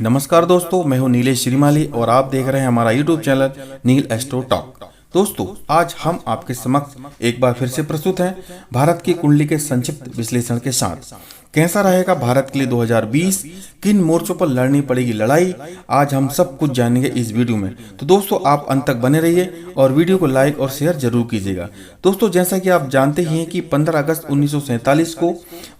नमस्कार दोस्तों, मैं हूं नीलेश श्रीमाली और आप देख रहे हैं हमारा यूट्यूब चैनल नील एस्ट्रो टॉक। दोस्तों, आज हम आपके समक्ष एक बार फिर से प्रस्तुत हैं भारत की कुंडली के संक्षिप्त विश्लेषण के साथ। कैसा रहेगा भारत के लिए 2020, किन मोर्चों पर लड़नी पड़ेगी लड़ाई, आज हम सब कुछ जानेंगे इस वीडियो में। तो दोस्तों, आप अंत तक बने रहिए और वीडियो को लाइक और शेयर जरूर कीजिएगा। दोस्तों, जैसा कि आप जानते ही हैं कि 15 अगस्त 1947 को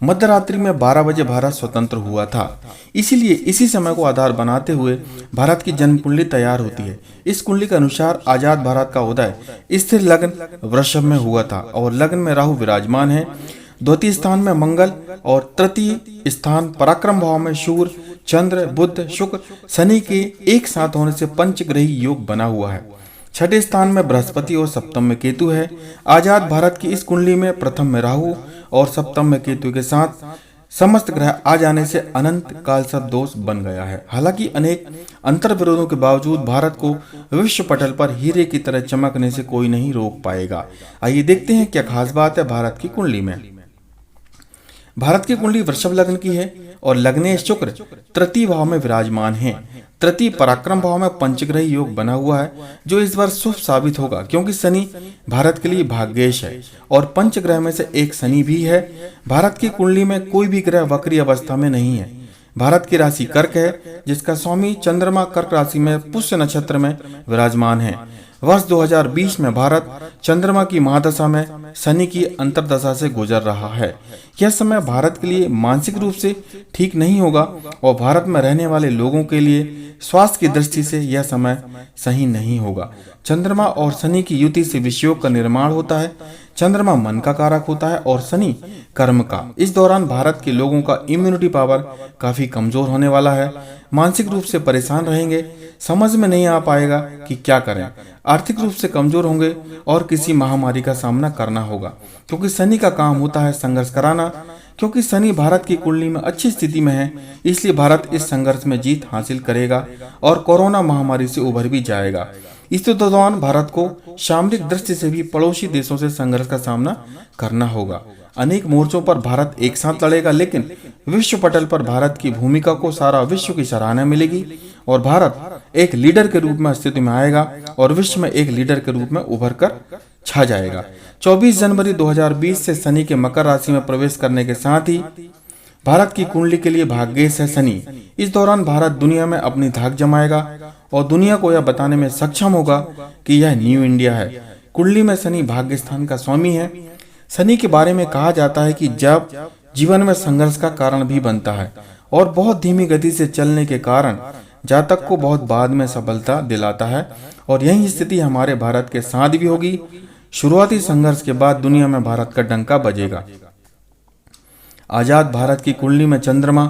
मध्यरात्रि में 12 बजे भारत स्वतंत्र हुआ था। इसीलिए इसी समय को आधार बनाते हुए भारत की जन्म कुंडली तैयार होती है। इस कुंडली के अनुसार आजाद भारत का उदय स्थिर लग्न वृषभ में हुआ था और लग्न में राहु विराजमान है। द्वितीय स्थान में मंगल और तृतीय स्थान पराक्रम भाव में सूर्य, चंद्र, बुध, शुक्र, शनि के एक साथ होने से पंचग्रही योग बना हुआ है। छठे स्थान में बृहस्पति और सप्तम में केतु है। आजाद भारत की इस कुंडली में प्रथम में राहु और सप्तम में केतु के साथ समस्त ग्रह आ जाने से अनंत काल सब दोष बन गया है। हालांकि अनेक अंतर विरोधों के बावजूद भारत को विश्व पटल पर हीरे की तरह चमकने से कोई नहीं रोक पाएगा। आइए देखते हैं क्या खास बात है भारत की कुंडली में। भारत की कुंडली वृषभ लग्न की है और लग्ने शुक्र तृतीय भाव में विराजमान है। तृतीय पराक्रम भाव में पंचग्रही योग बना हुआ है जो इस बार शुभ साबित होगा, क्योंकि शनि भारत के लिए भाग्येश है और पंचग्रह में से एक शनि भी है। भारत की कुंडली में कोई भी ग्रह वक्री अवस्था में नहीं है। भारत की राशि कर्क है, जिसका स्वामी चंद्रमा कर्क राशि में पुष्य नक्षत्र में विराजमान है। वर्ष 2020 में भारत चंद्रमा की महादशा में शनि की अंतर्दशा से गुजर रहा है। यह समय भारत के लिए मानसिक रूप से ठीक नहीं होगा और भारत में रहने वाले लोगों के लिए स्वास्थ्य की दृष्टि से यह समय सही नहीं होगा। चंद्रमा और शनि की युति से विषयोग का निर्माण होता है। चंद्रमा मन का कारक होता है और शनि कर्म का। इस दौरान भारत के लोगों का इम्यूनिटी पावर काफी कमजोर होने वाला है। मानसिक रूप से परेशान रहेंगे, समझ में नहीं आ पाएगा कि क्या करें। आर्थिक रूप से कमजोर होंगे और किसी महामारी का सामना करना होगा, क्योंकि शनि का काम होता है संघर्ष कराना। क्योंकि शनि भारत की कुंडली में अच्छी स्थिति में है, इसलिए भारत इस संघर्ष में जीत हासिल करेगा और कोरोना महामारी से उभर भी जाएगा। इस दौरान भारत को सामरिक दृष्टि से भी पड़ोसी देशों से संघर्ष का सामना करना होगा। अनेक मोर्चों पर भारत एक साथ लड़ेगा, लेकिन विश्व पटल पर भारत की भूमिका को सारा विश्व की सराहना मिलेगी और भारत एक लीडर के रूप में अस्तित्व में आएगा और विश्व में एक लीडर के रूप में उभर कर छा जाएगा। 24 जनवरी 2020 से शनि के मकर राशि में प्रवेश करने के साथ ही भारत की कुंडली के लिए भाग्येश है शनि। इस दौरान भारत दुनिया में अपनी धाक जमाएगा और दुनिया को यह बताने में सक्षम होगा कि यह न्यू इंडिया है। कुंडली में शनि भाग्य स्थान का स्वामी है। शनि के बारे में कहा जाता है कि जब जीवन में संघर्ष का कारण भी बनता है और बहुत धीमी गति से चलने के कारण जातक को बहुत बाद में सफलता दिलाता है, और यही स्थिति हमारे भारत के साथ भी होगी। शुरुआती संघर्ष के बाद दुनिया में भारत का डंका बजेगा। आजाद भारत की कुंडली में चंद्रमा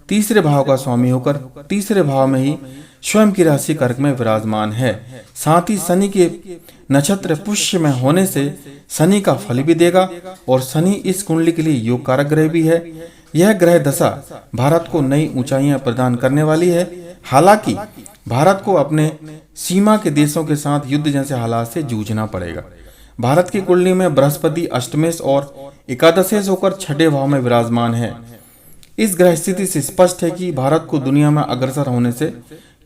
तीसरे भाव का स्वामी होकर तीसरे भाव में ही स्वयं की राशि कर्क में विराजमान है। साथ ही शनि के नक्षत्र पुष्य में होने से शनि का फल भी देगा और शनि इस कुंडली के लिए योग कारक ग्रह भी है। यह ग्रह दशा भारत को नई ऊंचाइयां प्रदान करने वाली है। हालांकि भारत को अपने सीमा के देशों के साथ युद्ध जैसे हालात से जूझना पड़ेगा। भारत की कुंडली में बृहस्पति अष्टमेश और एकादशेश होकर छठे भाव में विराजमान है। इस ग्रह स्थिति से स्पष्ट है कि भारत को दुनिया में अग्रसर होने से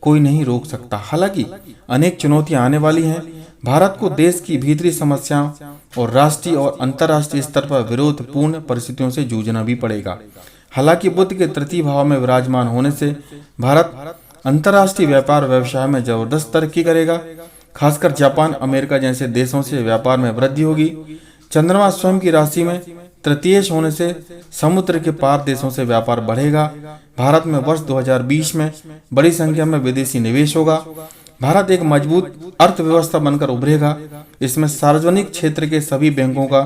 कोई नहीं रोक सकता। हालांकि अनेक चुनौतियां आने वाली हैं। भारत को देश की भीतरी समस्याओं और राष्ट्रीय और अंतर्राष्ट्रीय स्तर पर विरोधपूर्ण परिस्थितियों से जूझना भी पड़ेगा। हालांकि बुध के तृतीय भाव में विराजमान होने से भारत अंतर्राष्ट्रीय व्यापार व्यवसाय में जबरदस्त तरक्की करेगा। खासकर जापान, अमेरिका जैसे देशों से व्यापार में वृद्धि होगी। चंद्रमा स्वयं की राशि में तृतीयेश होने से समुद्र के पार देशों से व्यापार बढ़ेगा। भारत में वर्ष 2020 में बड़ी संख्या में विदेशी निवेश होगा। भारत एक मजबूत अर्थव्यवस्था बनकर उभरेगा। इसमें सार्वजनिक क्षेत्र के सभी बैंकों का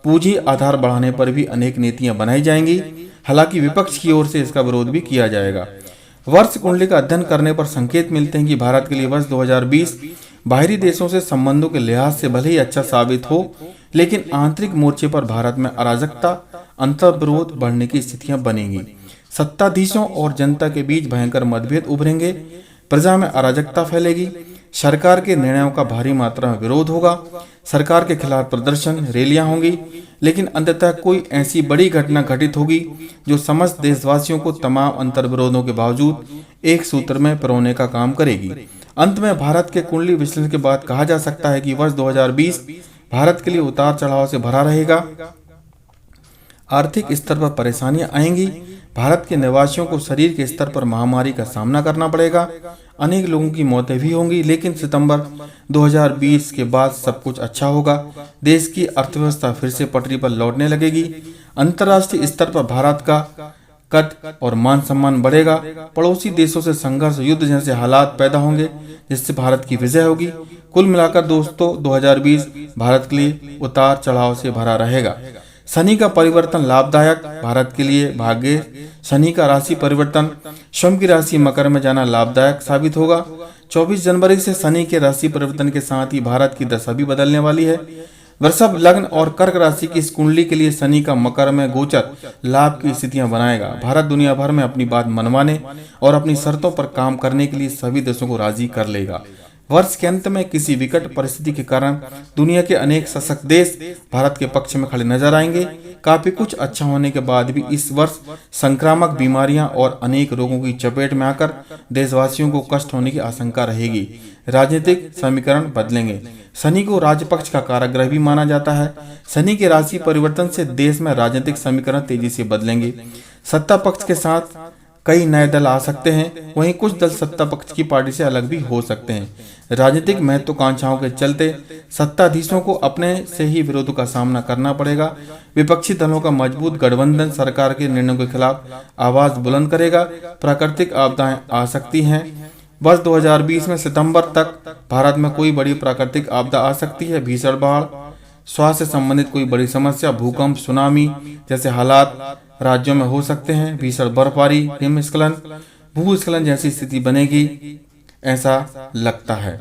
पूंजी आधार बढ़ाने पर भी अनेक नीतियां बनाई जाएंगी। हालांकि विपक्ष की ओर से इसका विरोध भी किया जाएगा। वर्ष कुंडली का अध्ययन करने पर संकेत मिलते हैं कि भारत के लिए वर्ष 2020 बाहरी देशों से संबंधों के लिहाज से भले ही अच्छा साबित हो, लेकिन आंतरिक मोर्चे पर भारत में अराजकता, अंतर्विरोध बढ़ने की स्थितियां बनेंगी। सत्ताधीशों और जनता के बीच भयंकर मतभेद उभरेंगे। प्रजा में अराजकता फैलेगी। सरकार के निर्णयों का भारी मात्रा में विरोध होगा। सरकार के खिलाफ प्रदर्शन, रैलियां होंगी, लेकिन अंततः कोई ऐसी बड़ी घटना घटित होगी जो समस्त देशवासियों को तमाम अंतर्विरोधों के बावजूद एक सूत्र में पिरोने का काम करेगी। अंत में भारत के कुंडली विश्लेषण के बाद कहा जा सकता है कि वर्ष 2020 भारत के लिए उतार चढ़ाव से भरा रहेगा। आर्थिक स्तर पर परेशानियां आएंगी। भारत के निवासियों को शरीर के स्तर पर महामारी का सामना करना पड़ेगा। अनेक लोगों की मौतें भी होंगी, लेकिन सितंबर 2020 के बाद सब कुछ अच्छा होगा। देश की अर्थव्यवस्था फिर से पटरी पर लौटने लगेगी। अंतर्राष्ट्रीय स्तर पर भारत का कद और मान सम्मान बढ़ेगा। पड़ोसी देशों से संघर्ष, युद्ध जैसे हालात पैदा होंगे, जिससे भारत की विजय होगी। कुल मिलाकर दोस्तों, 2020 भारत के लिए उतार चढ़ाव से भरा रहेगा। शनि का परिवर्तन लाभदायक, भारत के लिए भाग्य। शनि का राशि परिवर्तन, स्वयं की राशि मकर में जाना लाभदायक साबित होगा। 24 जनवरी से शनि के राशि परिवर्तन के साथ ही भारत की दशा भी बदलने वाली है। वृषभ लग्न और कर्क राशि की इस कुंडली के लिए शनि का मकर में गोचर लाभ की स्थितियां बनाएगा। भारत दुनिया भर में अपनी बात मनवाने और अपनी शर्तों पर काम करने के लिए सभी देशों को राजी कर लेगा। वर्ष के अंत में किसी विकट परिस्थिति के कारण दुनिया के अनेक सशक्त देश भारत के पक्ष में खड़े नजर आएंगे। काफी कुछ अच्छा होने के बाद भी इस वर्ष संक्रामक बीमारियां और अनेक रोगों की चपेट में आकर देशवासियों को कष्ट होने की आशंका रहेगी। राजनीतिक समीकरण बदलेंगे। शनि को राजपक्ष का कारक भी माना जाता है। शनि के राशि परिवर्तन से देश में राजनीतिक समीकरण तेजी से बदलेंगे। सत्ता पक्ष के साथ कई नए दल आ सकते हैं, वहीं कुछ दल सत्ता पक्ष की पार्टी से अलग भी हो सकते हैं। राजनीतिक महत्वाकांक्षाओं के चलते सत्ताधीशों को अपने से ही विरोधों का सामना करना पड़ेगा। विपक्षी दलों का मजबूत गठबंधन सरकार के निर्णयों के खिलाफ आवाज बुलंद करेगा। प्राकृतिक आपदाएं आ सकती हैं। वर्ष 2020 में सितंबर तक भारत में कोई बड़ी प्राकृतिक आपदा आ सकती है। भीषण बाढ़, स्वास्थ्य से संबंधित कोई बड़ी समस्या, भूकंप, सुनामी जैसे हालात राज्यों में हो सकते हैं। भीषण बर्फबारी, हिमस्खलन, भूस्खलन जैसी स्थिति बनेगी, ऐसा लगता है।